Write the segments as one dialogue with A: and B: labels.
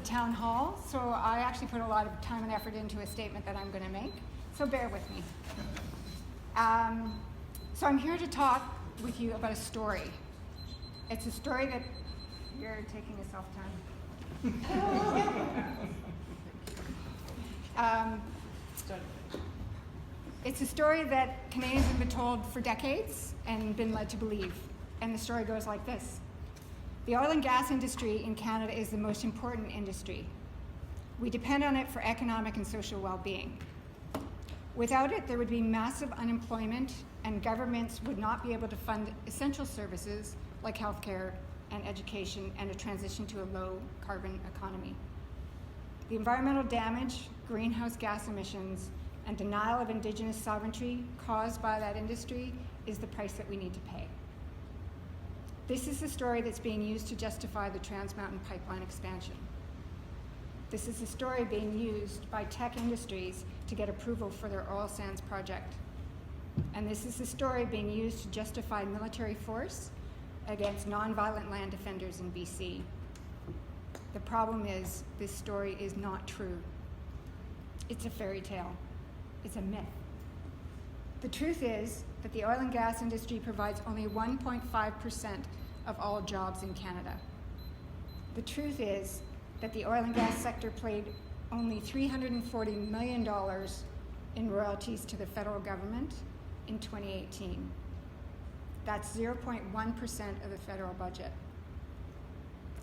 A: town hall, so I actually put a lot of time and effort into a statement that I'm going to make, so bear with me. So I'm here to talk with you about a story. It's a story that you're taking a self-time. It's a story that Canadians have been told for decades and been led to believe. And the story goes like this. The oil and gas industry in Canada is the most important industry. We depend on it for economic and social well-being. Without it, there would be massive unemployment and governments would not be able to fund essential services like healthcare and education and a transition to a low-carbon economy. The environmental damage, greenhouse gas emissions, and denial of Indigenous sovereignty caused by that industry is the price that we need to pay. This is the story that's being used to justify the Trans Mountain Pipeline expansion. This is the story being used by tech industries to get approval for their oil sands project. And this is the story being used to justify military force against nonviolent land defenders in BC. The problem is, this story is not true. It's a fairy tale. It's a myth. The truth is that the oil and gas industry provides only 1.5% of all jobs in Canada. The truth is that the oil and gas sector paid only $340 million in royalties to the federal government in 2018. That's 0.1% of the federal budget.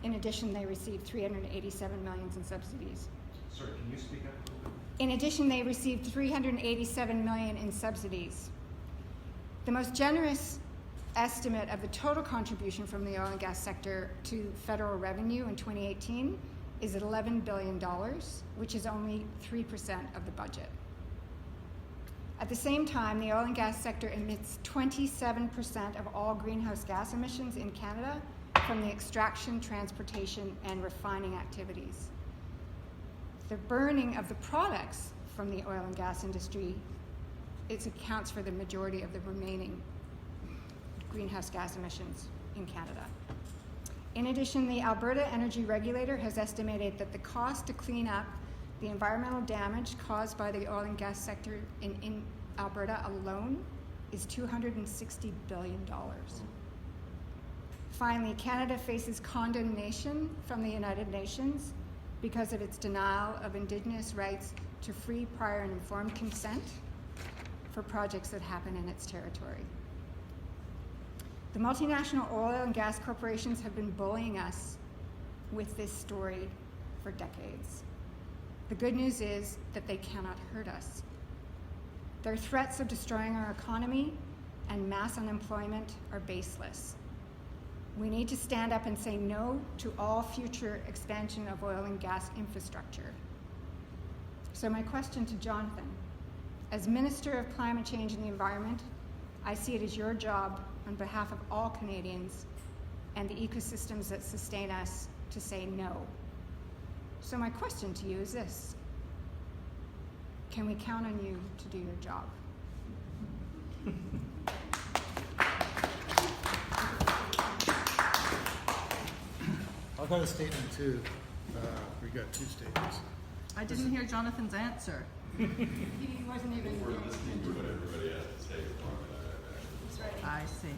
A: In addition, they received $387 million in subsidies.
B: Sorry, can you speak up a little bit?
A: In addition, they received $387 million in subsidies. The most generous estimate of the total contribution from the oil and gas sector to federal revenue in 2018 is at $11 billion, which is only 3% of the budget. At the same time, the oil and gas sector emits 27% of all greenhouse gas emissions in Canada from the extraction, transportation, and refining activities. The burning of the products from the oil and gas industry accounts for the majority of the remaining greenhouse gas emissions in Canada. In addition, the Alberta Energy Regulator has estimated that the cost to clean up the environmental damage caused by the oil and gas sector in Alberta alone is $260 billion. Finally, Canada faces condemnation from the United Nations because of its denial of Indigenous rights to free, prior, and informed consent for projects that happen in its territory. The multinational oil and gas corporations have been bullying us with this story for decades. The good news is that they cannot hurt us. Their threats of destroying our economy and mass unemployment are baseless. We need to stand up and say no to all future expansion of oil and gas infrastructure. So my question to Jonathan, as Minister of Climate Change and the Environment, I see it as your job on behalf of all Canadians and the ecosystems that sustain us to say no. So my question to you is this: can we count on you to do your job?
C: I've got a statement too. We got two statements.
D: I didn't hear Jonathan's answer.
A: He wasn't even.
E: We're listening to what everybody has to say.
A: He's ready.
D: I see.